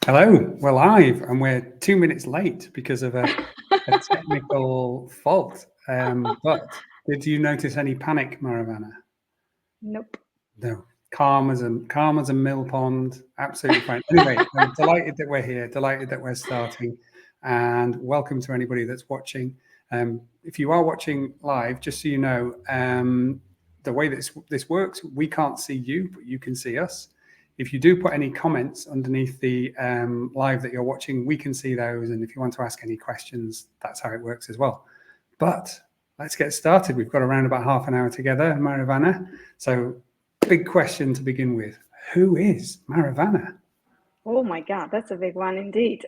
Hello, we're live and we're 2 minutes late because of a technical fault. But did you notice any panic, Marivana? Nope. No. Calm as a mill pond. Absolutely fine. Anyway, I'm delighted that we're here, delighted that we're starting, and welcome to anybody that's watching. If you are watching live, just so you know, the way this works, we can't see you, but you can see us. If you do put any comments underneath the live that you're watching, we can see those. And if you want to ask any questions, that's how it works as well. But let's get started. We've got around about half an hour together, Marivana. So big question to begin with. Who is Marivana? Oh my God, that's a big one indeed.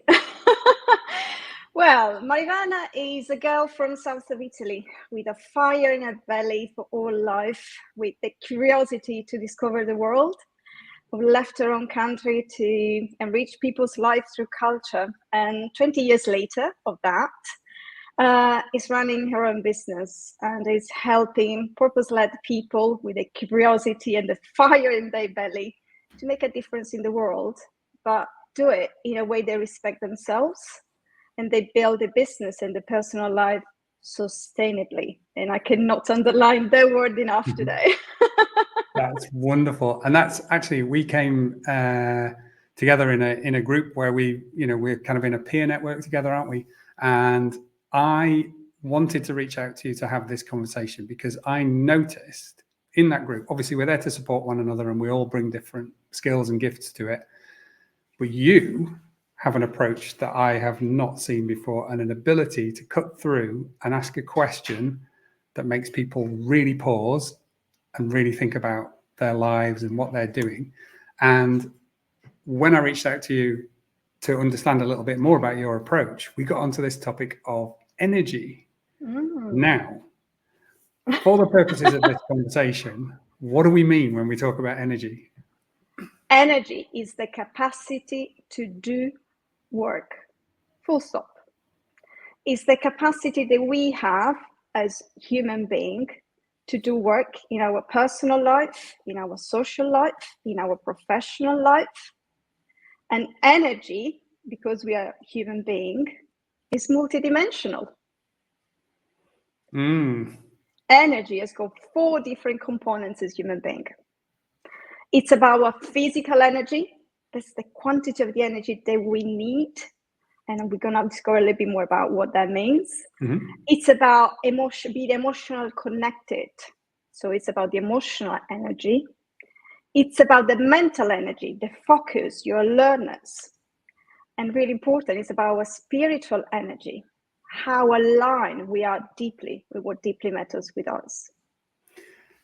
Well, Marivana is a girl from south of Italy with a fire in her belly for all life, with the curiosity to discover the world, who left her own country to enrich people's lives through culture. And 20 years later of that, is running her own business and is helping purpose-led people with the curiosity and the fire in their belly to make a difference in the world, but do it in a way they respect themselves and they build a business and the personal life sustainably. And I cannot underline the word enough today. That's wonderful. And that's actually, we came together in a group where we're kind of in a peer network together, aren't we? And I wanted to reach out to you to have this conversation because I noticed in that group, obviously we're there to support one another and we all bring different skills and gifts to it. But you have an approach that I have not seen before and an ability to cut through and ask a question that makes people really pause and really think about their lives and what they're doing. And when I reached out to you to understand a little bit more about your approach, we got onto this topic of energy. Now, for the purposes of this conversation, what do we mean when we talk about energy? Energy is the capacity to do work, full stop. It's the capacity that we have as human beings to do work in our personal life, in our social life, in our professional life. And energy, because we are human beings, is multidimensional. Energy has got 4 different components as human being. It's about our physical energy. That's the quantity of the energy that we need. And we're going to discover a little bit more about what that means. It's about being emotional connected. So it's about the emotional energy. It's about the mental energy, the focus, your alertness. And really important, it's about our spiritual energy, how aligned we are deeply with what deeply matters with us.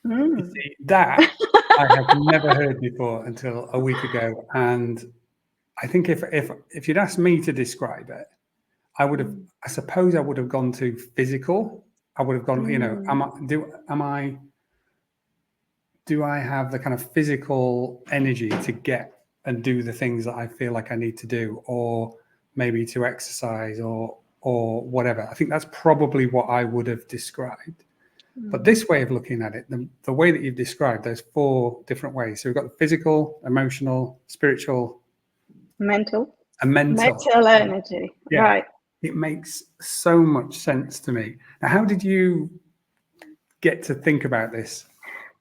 You see, that I have never heard before until a week ago. And I think if you'd asked me to describe it, I suppose I would have gone to physical. I would have gone, do I have the kind of physical energy to get and do the things that I feel like I need to do, or maybe to exercise or whatever? I think that's probably what I would have described. But this way of looking at it, the way that you've described, there's 4 different ways. So we've got the physical, emotional, spiritual, mental, and mental energy. Yeah. Right. It makes so much sense to me. Now, how did you get to think about this?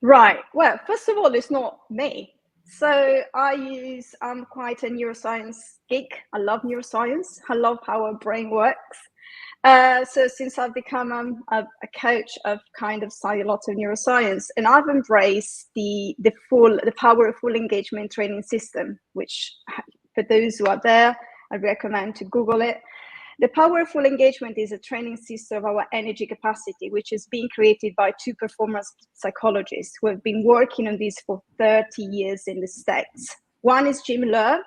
Right. Well, first of all, it's not me. So I'm quite a neuroscience geek. I love neuroscience. I love how our brain works. So since I've become a coach, I've kind of studied a lot of neuroscience, and I've embraced the power of full engagement training system, which for those who are there, I recommend to Google it. The powerful engagement is a training system of our energy capacity, which is being created by 2 performance psychologists who have been working on this for 30 years in the States. One is Jim Loehr,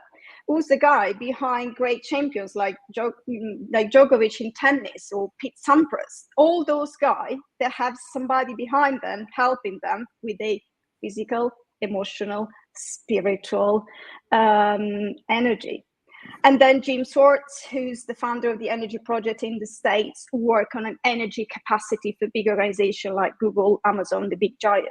who's the guy behind great champions like Djokovic in tennis or Pete Sampras. All those guys that have somebody behind them helping them with a physical, emotional, spiritual energy. And then Jim Swartz, who's the founder of the Energy Project in the States, who work on an energy capacity for big organizations like Google, Amazon, the big giant.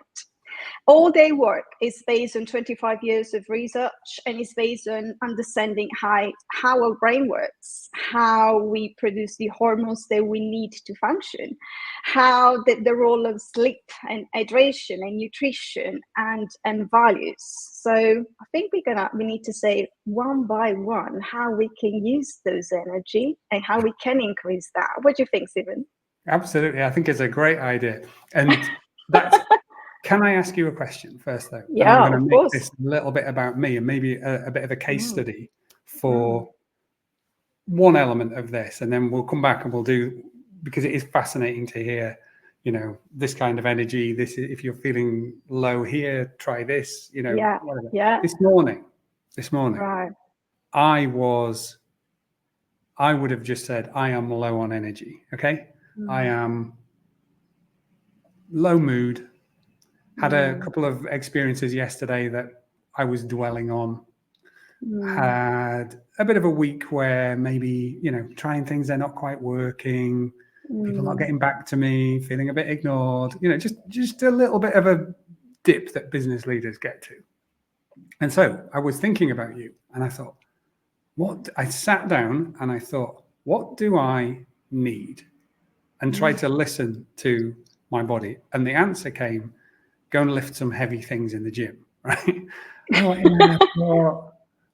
All their work is based on 25 years of research, and it's based on understanding how our brain works, how we produce the hormones that we need to function, how the role of sleep and hydration and nutrition and values. So I think we need to say one by one how we can use those energy and how we can increase that. What do you think, Stephen? Absolutely. I think it's a great idea. And that's, can I ask you a question first, though? Yeah, and I'm going to of make course. this a little bit about me and maybe a bit of a case study for one element of this. And then we'll come back and we'll do, because it is fascinating to hear, you know, this kind of energy. This is, if you're feeling low here, try this, you know, whatever. Yeah. This morning, Right. I would have just said, I am low on energy. Okay. I am low mood. Had a couple of experiences yesterday that I was dwelling on. Had a bit of a week where maybe, you know, trying things, they're not quite working. People not getting back to me, feeling a bit ignored, you know, just a little bit of a dip that business leaders get to. And so I was thinking about you and I thought, I sat down and I thought, what do I need? And tried to listen to my body. And the answer came, go and lift some heavy things in the gym, right? I went in there and I thought,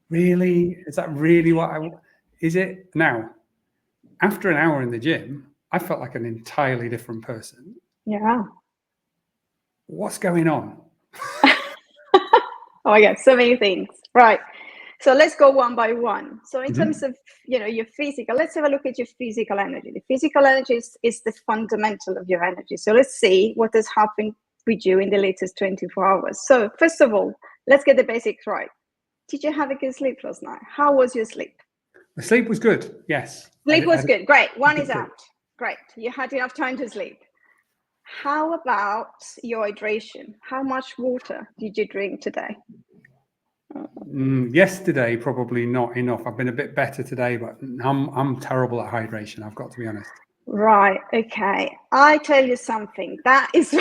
really? Is that really is it? Now, after an hour in the gym, I felt like an entirely different person. Yeah. What's going on? Oh my God, so many things. Right. So let's go one by one. So in terms of, you know, your physical, let's have a look at your physical energy. The physical energy is the fundamental of your energy. So let's see what has happened with you in the latest 24 hours. So first of all, let's get the basics right. Did you have a good sleep last night? How was your sleep? The sleep was good. Yes. Sleep was good. Great. One is out. Great. You had enough time to sleep. How about your hydration? How much water did you drink today? Yesterday, probably not enough. I've been a bit better today, but I'm terrible at hydration. I've got to be honest. Right. Okay. I tell you something. That is.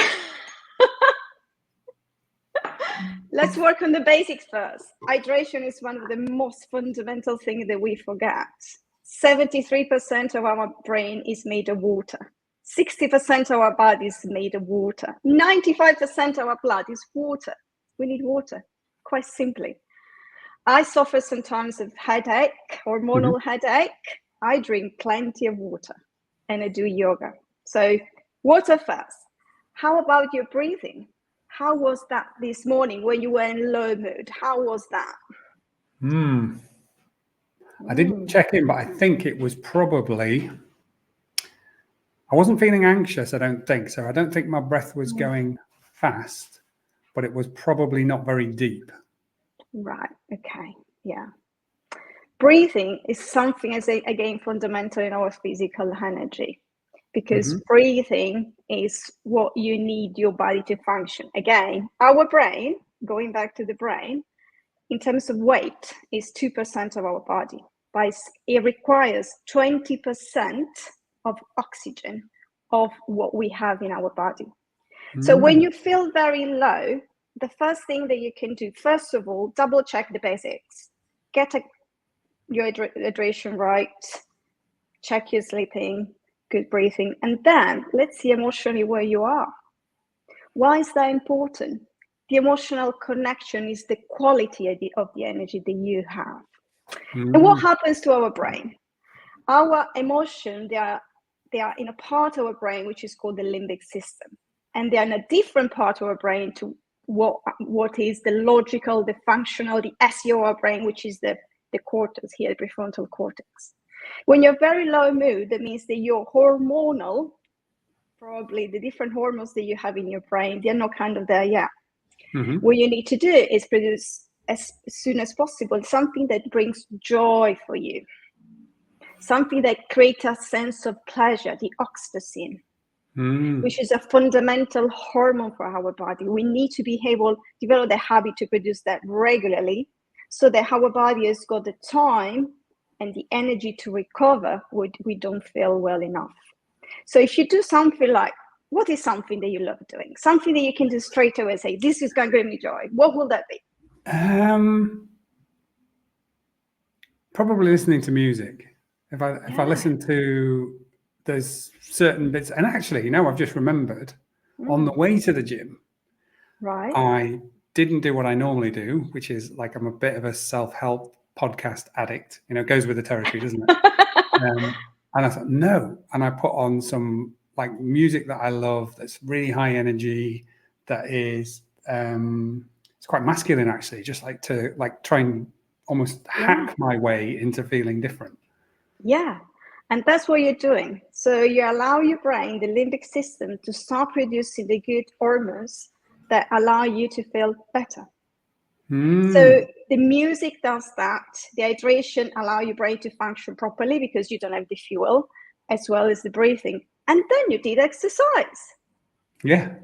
Let's work on the basics first. Hydration is one of the most fundamental things that we forget. 73% of our brain is made of water. 60% of our body is made of water. 95% of our blood is water. We need water, quite simply. I suffer sometimes of headache, hormonal headache. I drink plenty of water and I do yoga. So water first. How about your breathing? How was that this morning when you were in low mood? How was that? I didn't check in, but I think it was probably, I wasn't feeling anxious, I don't think. So I don't think my breath was going fast, but it was probably not very deep. Right. Okay. Yeah. Breathing is something, as again, fundamental in our physical energy, because breathing is what you need your body to function. Again, our brain, going back to the brain, in terms of weight, is 2% of our body, but it requires 20% of oxygen of what we have in our body. So when you feel very low, the first thing that you can do, first of all, double check the basics. Get your hydration right, check your sleeping, good breathing, and then let's see emotionally where you are. Why is that important? The emotional connection is the quality of the energy that you have. And what happens to our brain? Our emotion, they are in a part of our brain which is called the limbic system, and they are in a different part of our brain to what is the logical, the functional, the SEO of our brain, which is the cortex here, the prefrontal cortex. When you're very low mood, that means that your hormonal, probably the different hormones that you have in your brain, they're not kind of there yet. What you need to do is produce as soon as possible something that brings joy for you, something that creates a sense of pleasure, the oxytocin, which is a fundamental hormone for our body. We need to be able to develop the habit to produce that regularly, so that our body has got the time and the energy to recover when we don't feel well enough. So if you do something like what is something that you love doing? Something that you can do straight away and say, this is going to give me joy. What will that be? Probably listening to music. If I listen to, there's certain bits, and actually, I've just remembered on the way to the gym, right, I didn't do what I normally do, which is like I'm a bit of a self-help podcast addict. It goes with the territory, doesn't it? And I thought, no. And I put on some like music that I love, that's really high energy, that is it's quite masculine actually, just like to try and almost hack my way into feeling different. Yeah. And that's what you're doing. So you allow your brain, the limbic system, to start producing the good hormones that allow you to feel better. So the music does that. The hydration allow your brain to function properly because you don't have the fuel, as well as the breathing. And then you did exercise. Yeah.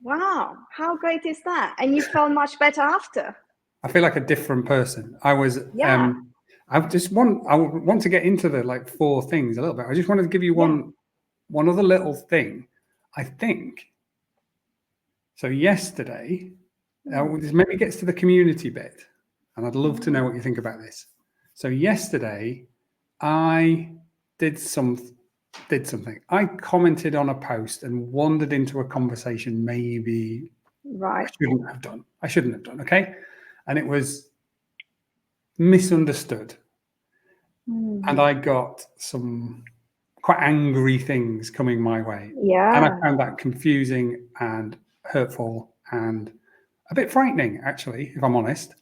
Wow. How great is that? And you felt much better after. I feel like a different person. I was, I want to get into the 4 things a little bit. I just wanted to give you one other little thing. I think, so yesterday, this maybe gets to the community bit, and I'd love to know what you think about this. So yesterday, I did something. I commented on a post and wandered into a conversation maybe I shouldn't have done, okay? And it was misunderstood. And I got some quite angry things coming my way. Yeah. And I found that confusing and hurtful and a bit frightening, actually, if I'm honest.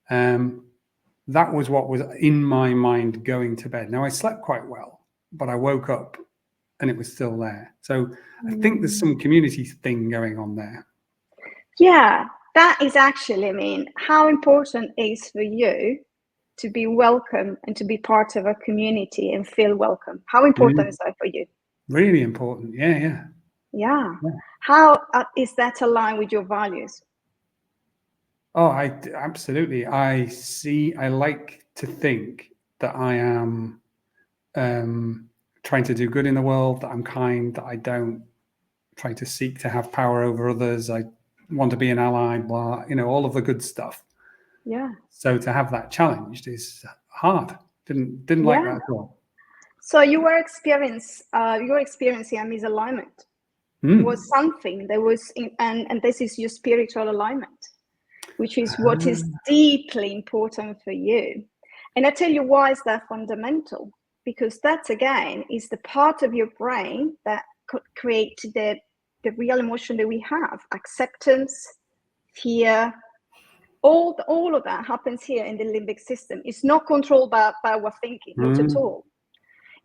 That was what was in my mind going to bed. Now, I slept quite well, but I woke up and it was still there. So I think there's some community thing going on there. Yeah, that is actually, how important it is for you to be welcome and to be part of a community and feel welcome. How important is that for you? Really important. Yeah. How is that aligned with your values? Oh, absolutely. I like to think that I am trying to do good in the world, that I'm kind, that I don't try to seek to have power over others. I want to be an ally, blah, all of the good stuff. Yeah. So to have that challenged is hard. Didn't like that at all. So your experiencing a misalignment was something that was and this is your spiritual alignment, which is what is deeply important for you. And I tell you why is that fundamental, because that again is the part of your brain that create the real emotion that we have: acceptance, fear. All of that happens here in the limbic system. It's not controlled by our thinking, not at all.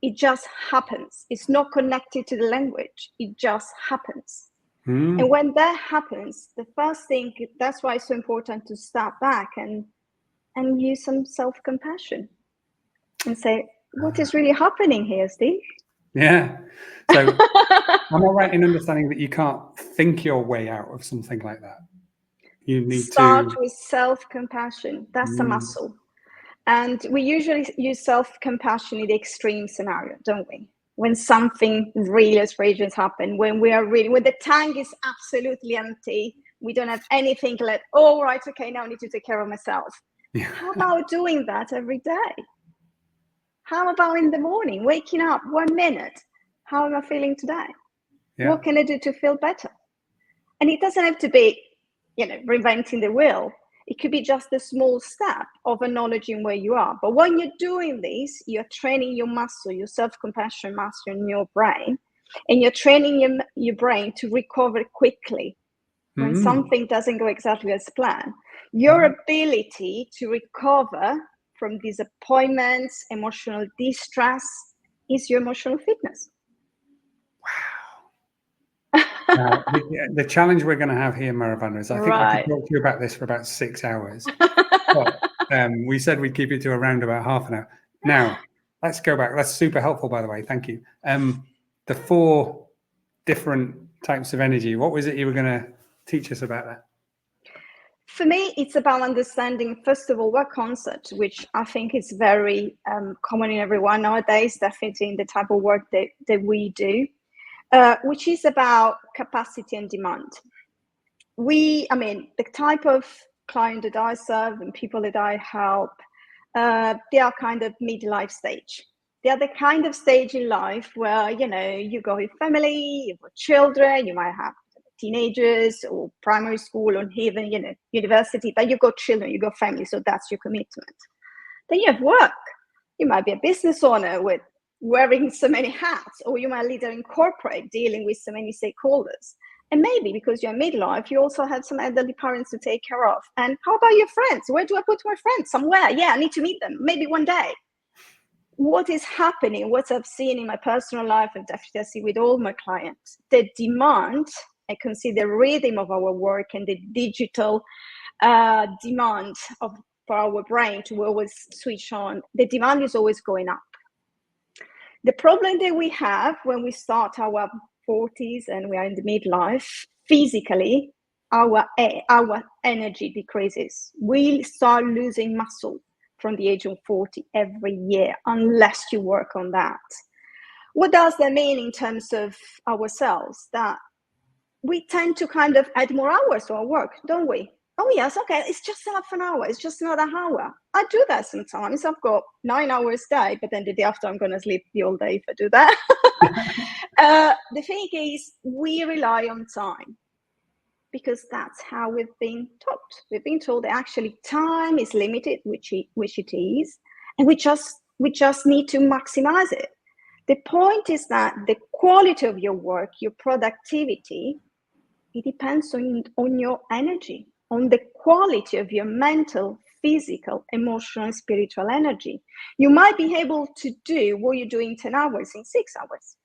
It just happens. It's not connected to the language. It just happens. And when that happens, the first thing, that's why it's so important to step back and use some self-compassion and say, what is really happening here, Steve? Yeah. So am I right in understanding that you can't think your way out of something like that? You need Start with self-compassion. That's a muscle. And we usually use self-compassion in the extreme scenario, don't we? When something really outrageous happens, when the tank is absolutely empty, we don't have anything left. Oh, right, okay, now I need to take care of myself. Yeah. How about doing that every day? How about in the morning, waking up 1 minute? How am I feeling today? Yeah. What can I do to feel better? And it doesn't have to be, reinventing the wheel. It could be just a small step of acknowledging where you are. But when you're doing this, you're training your muscle, your self-compassion muscle in your brain, and you're training your brain to recover quickly when something doesn't go exactly as planned. Your ability to recover from disappointments, emotional distress, is your emotional fitness. The challenge we're going to have here, Marivana, is I think I could talk to you about this for about 6 hours. But we said we'd keep it to around about half an hour. Now, let's go back. That's super helpful, by the way. Thank you. The 4 different types of energy. What was it you were going to teach us about that? For me, it's about understanding, first of all, what concept, which I think is very common in everyone nowadays, definitely in the type of work that we do. which is about capacity and demand. The type of client that I serve and people that I help, they are kind of midlife stage. They are the kind of stage in life where, you go with family, you've got children, you might have teenagers or primary school or even, university, but you've got children, you've got family, so that's your commitment. Then you have work. You might be a business owner with wearing so many hats, or you might lead in corporate dealing with so many stakeholders. And maybe because you're midlife, you also have some elderly parents to take care of. And how about your friends? Where do I put my friends? Somewhere. Yeah, I need to meet them. Maybe one day. What is happening, what I've seen in my personal life, and definitely I see with all my clients, the demand, I can see the rhythm of our work and the digital demand for our brain to always switch on. The demand is always going up. The problem that we have when we start our 40s and we are in the midlife, physically, our energy decreases. We start losing muscle from the age of 40 every year, unless you work on that. What does that mean in terms of ourselves? That we tend to kind of add more hours to our work, don't we? Oh yes, okay, it's just half an hour, it's just another hour. I do that sometimes. I've got 9 hours a day, but then the day after I'm going to sleep the whole day if I do that. The thing is, we rely on time because that's how we've been taught. We've been told that actually time is limited, which it is, and we just need to maximize it. The point is that the quality of your work, your productivity, it depends on your energy, on the quality of your mental, physical, emotional, and spiritual energy. You might be able to do what you're doing 10 hours in 6 hours.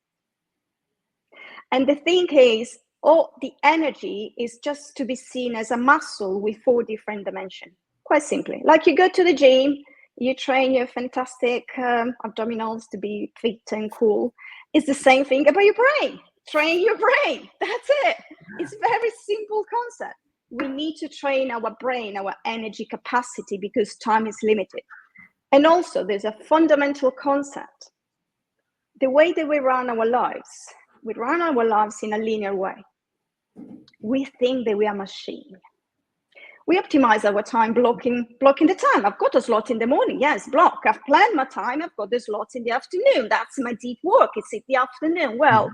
And the thing is, the energy is just to be seen as a muscle with 4 different dimensions. Quite simply, like you go to the gym, you train your fantastic abdominals to be fit and cool. It's the same thing about your brain. Train your brain. That's it. It's a very simple concept. We need to train our brain, our energy capacity, because time is limited. And also, there's a fundamental concept. The way that we run our lives in a linear way. We think that we are machine. We optimize our time blocking the time. I've got a slot in the morning. Yes, block. I've planned my time. I've got the slots in the afternoon. That's my deep work. It's in the afternoon. Well,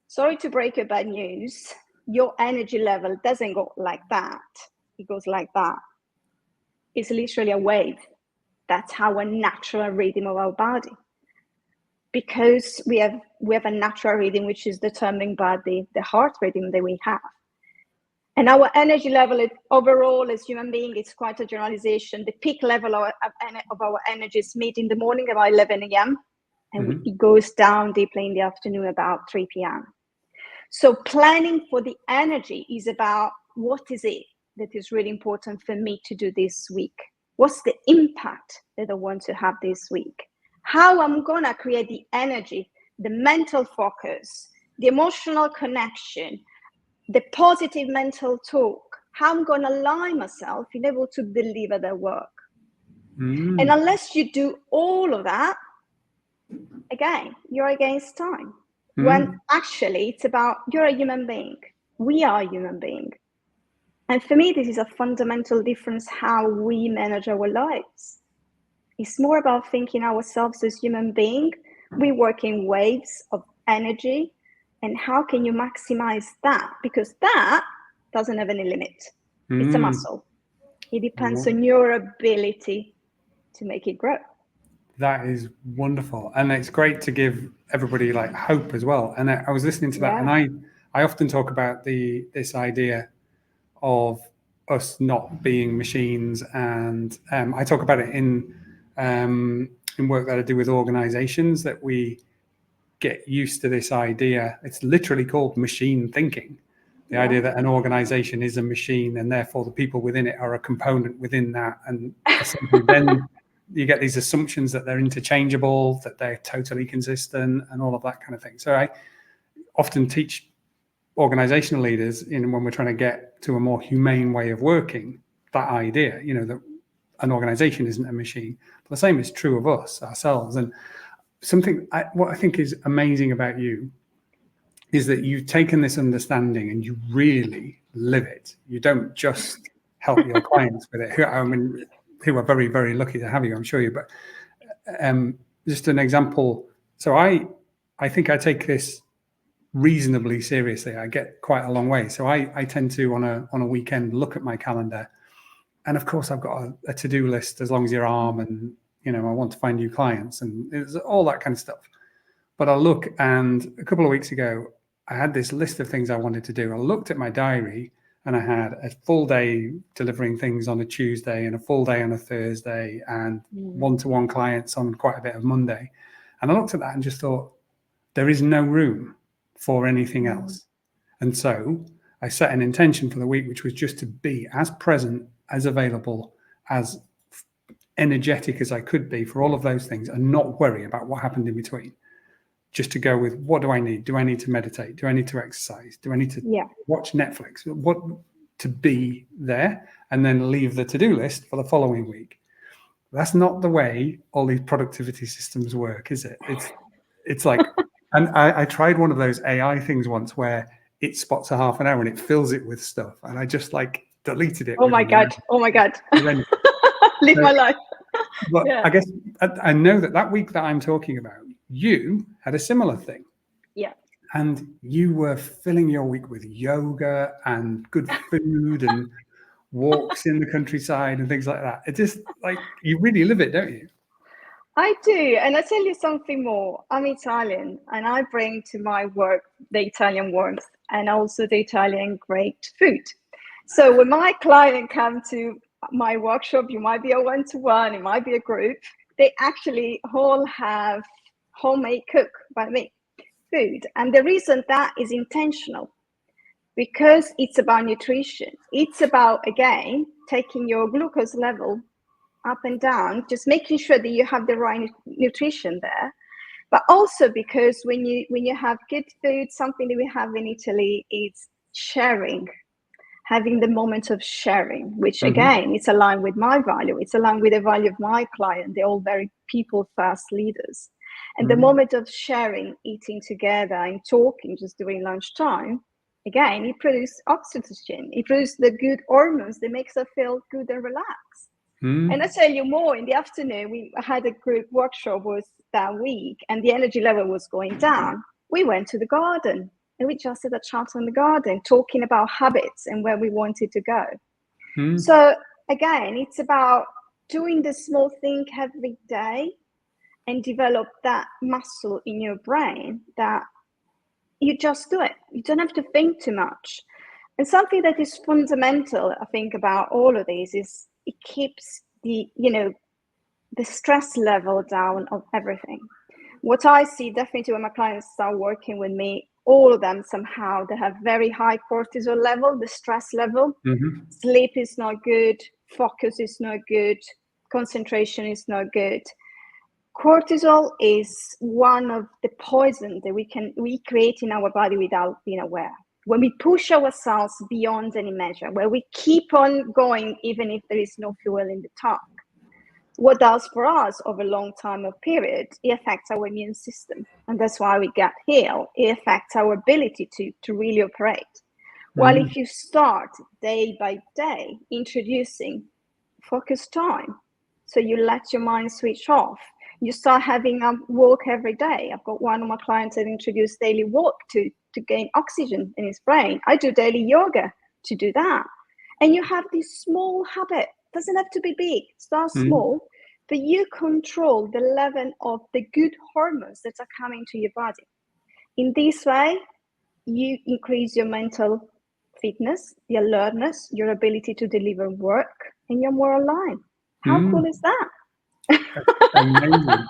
sorry to break your bad news. Your energy level doesn't go like that. It goes like that. It's literally a wave. That's how a natural rhythm of our body. Because we have a natural rhythm which is determined by the heart rhythm that we have. And our energy level overall as human beings, it's quite a generalization. The peak level of our energy is mid in the morning about 11 a.m. and it goes down deeply in the afternoon about 3 p.m. So planning for the energy is about what is it that is really important for me to do this week? What's the impact that I want to have this week? How I'm going to create the energy, the mental focus, the emotional connection, the positive mental talk, how I'm going to align myself in able to deliver the work. And unless you do all of that, again, you're against time. When actually it's about, you're a human being. We are a human being. And for me, this is a fundamental difference how we manage our lives. It's more about thinking ourselves as human beings. We work in waves of energy. And how can you maximize that? Because that doesn't have any limit. It's a muscle. It depends on your ability to make it grow. That is wonderful. And it's great to give everybody like hope as well. And I was listening to that, and I often talk about this idea of us not being machines. And I talk about it in work that I do with organizations, that we get used to this idea. It's literally called machine thinking. The idea that an organization is a machine and therefore the people within it are a component within that. And essentially then you get these assumptions that they're interchangeable, that they're totally consistent and all of that kind of thing. So I often teach organizational leaders when we're trying to get to a more humane way of working, that idea, that an organization isn't a machine. But the same is true of us, ourselves. And what I think is amazing about you is that you've taken this understanding and you really live it. You don't just help your clients with it, who are very, very lucky to have you, I'm sure you. But just an example. So I think I take this reasonably seriously. I get quite a long way. So I tend to on a weekend look at my calendar, and of course I've got a to-do list as long as your arm, and I want to find new clients and it's all that kind of stuff. But I look, and a couple of weeks ago I had this list of things I wanted to do. I looked at my diary and I had a full day delivering things on a Tuesday and a full day on a Thursday and one-to-one clients on quite a bit of Monday. And I looked at that and just thought, there is no room for anything else. And so I set an intention for the week, which was just to be as present, as available, as energetic as I could be for all of those things and not worry about what happened in between. Just to go with, what do I need? Do I need to meditate? Do I need to exercise? Do I need to watch Netflix? What to be there, and then leave the to-do list for the following week. That's not the way all these productivity systems work, is it? It's like, and I tried one of those AI things once where it spots a half an hour and it fills it with stuff, and I just deleted it. Oh my god! Live my life. But I guess I know that week that I'm talking about, you had a similar thing. Yeah. And you were filling your week with yoga and good food and walks in the countryside and things like that. It just you really live it, don't you? I do. And I tell you something more. I'm Italian and I bring to my work the Italian warmth and also the Italian great food. So when my client come to my workshop, you might be a one-to-one, it might be a group, they actually all have homemade cook by me food. And the reason that is intentional, because it's about nutrition. It's about, again, taking your glucose level up and down, just making sure that you have the right nutrition there. But also because when you have good food, something that we have in Italy is sharing, having the moment of sharing, which again, it's aligned with my value. It's aligned with the value of my client. They're all very people-first leaders. And the moment of sharing, eating together and talking just during lunchtime, again, it produces oxytocin. It produces the good hormones that makes us feel good and relaxed. And I tell you more, in the afternoon, we had a group workshop that week and the energy level was going down. We went to the garden and we just had a chat in the garden, talking about habits and where we wanted to go. So again, it's about doing the small thing every day and develop that muscle in your brain that you just do it. You don't have to think too much. And something that is fundamental, I think, about all of these is it keeps the stress level down of everything. What I see definitely when my clients start working with me, all of them somehow, they have very high cortisol level, the stress level. Sleep is not good, focus is not good, concentration is not good. Cortisol is one of the poison that we create in our body without being aware. When we push ourselves beyond any measure, where we keep on going even if there is no fuel in the tank, what does for us over a long time of period, it affects our immune system. And that's why we get ill. It affects our ability to really operate. While if you start day by day introducing focus time, so you let your mind switch off, you start having a walk every day. I've got one of my clients that introduced daily walk to gain oxygen in his brain. I do daily yoga to do that. And you have this small habit. Doesn't have to be big. Start small, but you control the level of the good hormones that are coming to your body. In this way, you increase your mental fitness, your alertness, your ability to deliver work, and you're more aligned. How cool is that? Amazing.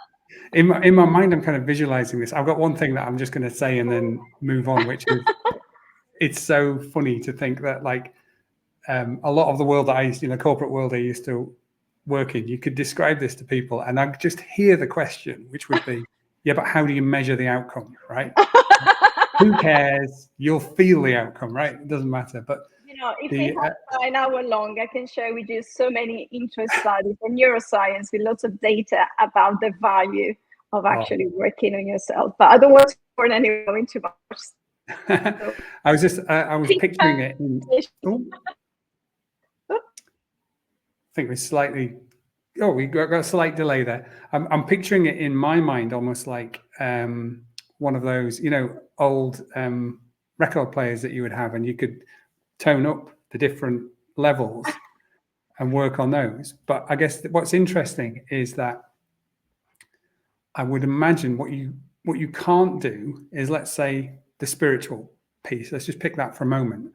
In my mind, I'm kind of visualizing this. I've got one thing that I'm just going to say and then move on, which is it's so funny to think that a lot of the world that I used, corporate world I used to work in, you could describe this to people and I just hear the question, which would be, yeah, but how do you measure the outcome, right? Who cares? You'll feel the outcome, right? It doesn't matter. But if we have an hour long, I can share with you so many interest studies in neuroscience with lots of data about the value of actually working on yourself. But I don't want to burn anyone too much. So, I was picturing it in, I think we're slightly, we got a slight delay there. I'm picturing it in my mind almost like one of those, old record players that you would have, and you could tone up the different levels and work on those. But I guess what's interesting is that I would imagine what you can't do is, let's say, the spiritual piece. Let's just pick that for a moment.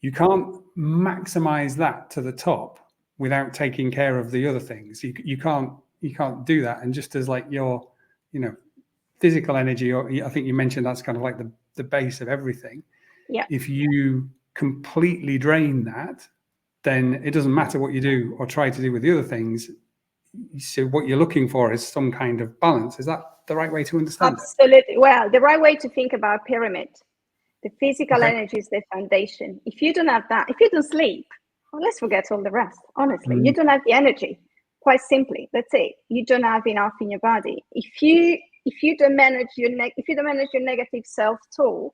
You can't maximize that to the top without taking care of the other things. You can't do that. And just as like your, physical energy, or I think you mentioned that's kind of like the base of everything. Yeah. If you completely drain that, then it doesn't matter what you do or try to do with the other things. So what you're looking for is some kind of balance. Is that the right way to understand it? Absolutely. Well, the right way to think about pyramid. The physical energy is the foundation. If you don't have that, if you don't sleep, well, let's forget all the rest. Honestly, you don't have the energy. Quite simply, that's it. You don't have enough in your body. If you don't manage your negative self-talk,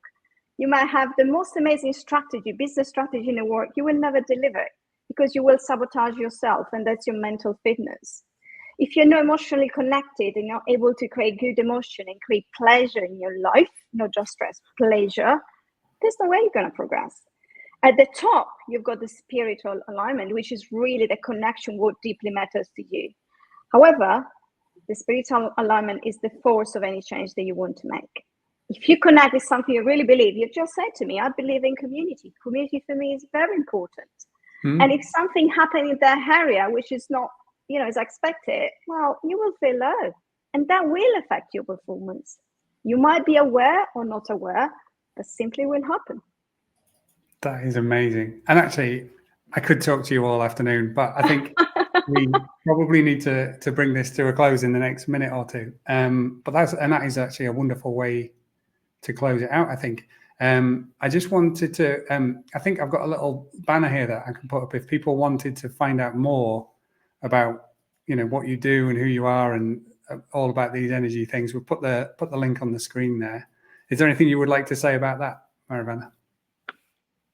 you might have the most amazing strategy, business strategy in the world. You will never deliver it because you will sabotage yourself, and that's your mental fitness. If you're not emotionally connected and not able to create good emotion and create pleasure in your life, not just stress, pleasure, there's no way you're going to progress. At the top, you've got the spiritual alignment, which is really the connection, what deeply matters to you. However, the spiritual alignment is the force of any change that you want to make. If you connect with something you really believe, you've just said to me, I believe in community. Community for me is very important. And if something happens in that area, which is not, as expected, well, you will feel low. And that will affect your performance. You might be aware or not aware, but simply will happen. That is amazing. And actually, I could talk to you all afternoon, but I think we probably need to bring this to a close in the next minute or two. But that is actually a wonderful way to close it out, I think. I just wanted to, I think I've got a little banner here that I can put up if people wanted to find out more about, what you do and who you are and all about these energy things. We'll put the link on the screen there. Is there anything you would like to say about that, Marivana?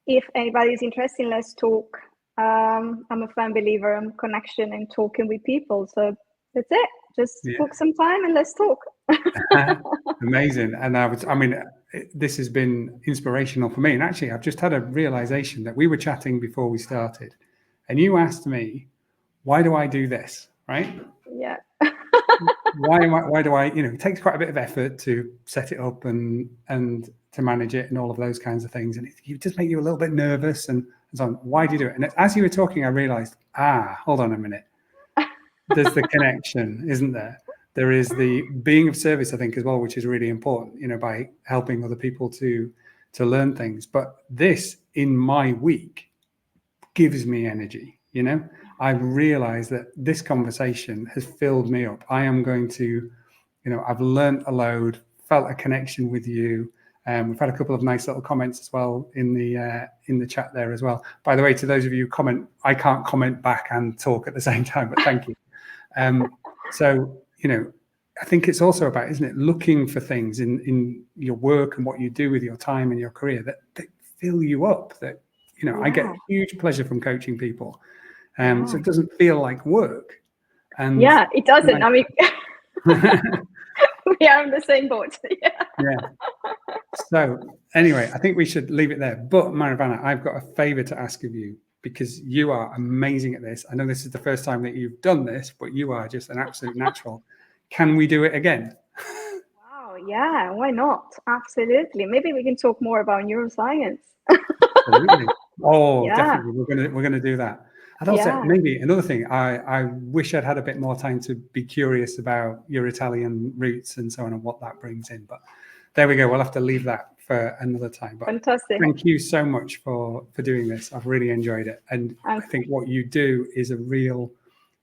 If anybody's interested, let's talk. I'm a firm believer in connection and talking with people. So that's it. Just book some time and let's talk. Amazing. And this has been inspirational for me. And actually, I've just had a realization that we were chatting before we started, and you asked me, why do I do this? Right? Yeah. Why do I, it takes quite a bit of effort to set it up and to manage it and all of those kinds of things. And it just make you a little bit nervous and so on. Why do you do it? And as you were talking, I realized, hold on a minute. There's the connection, isn't there? There is the being of service, I think, as well, which is really important, by helping other people to learn things. But this in my week gives me energy, I've realized that this conversation has filled me up. I am going to, I've learned a load, felt a connection with you. We've had a couple of nice little comments as well in the chat there as well. By the way, to those of you who comment, I can't comment back and talk at the same time, but thank you. So, I think it's also about, isn't it, looking for things in your work and what you do with your time and your career that fill you up, that, I get huge pleasure from coaching people. So it doesn't feel like work. And it doesn't. I mean, we are on the same boat. Yeah. So anyway, I think we should leave it there. But Marivana, I've got a favor to ask of you, because you are amazing at this. I know this is the first time that you've done this, but you are just an absolute natural. Can we do it again? Wow. Yeah. Why not? Absolutely. Maybe we can talk more about neuroscience. Absolutely. Oh, definitely. We're gonna do that. And also, maybe another thing, I wish I'd had a bit more time to be curious about your Italian roots and so on and what that brings in. But there we go. We'll have to leave that for another time. But fantastic. Thank you so much for doing this. I've really enjoyed it. And I think what you do is a real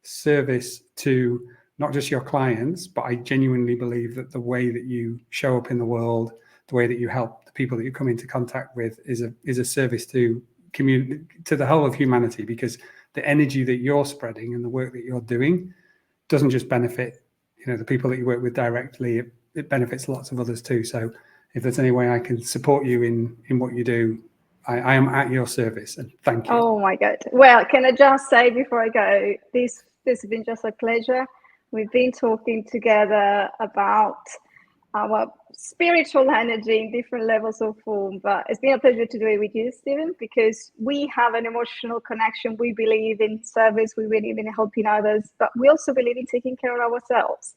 service to not just your clients, but I genuinely believe that the way that you show up in the world, the way that you help the people that you come into contact with is a service to community, to the whole of humanity, because the energy that you're spreading and the work that you're doing doesn't just benefit, the people that you work with directly, it benefits lots of others too. So if there's any way I can support you in what you do, I am at your service, and thank you. Oh my God. Well, can I just say before I go, this has been just a pleasure. We've been talking together about our spiritual energy in different levels of form, but it's been a pleasure to do it with you, Stephen, because we have an emotional connection. We believe in service, we believe in helping others, but we also believe in taking care of ourselves.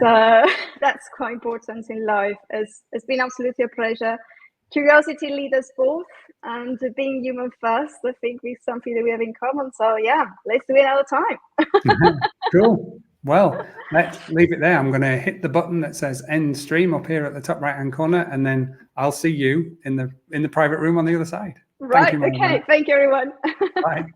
So that's quite important in life. It's been absolutely a pleasure. Curiosity leads us both, and being human first, I think, is something that we have in common. So yeah, let's do it another time. Cool. Well, let's leave it there. I'm going to hit the button that says end stream up here at the top right-hand corner, and then I'll see you in the private room on the other side. Right. Thank you, Okay. Thank you, everyone. Bye.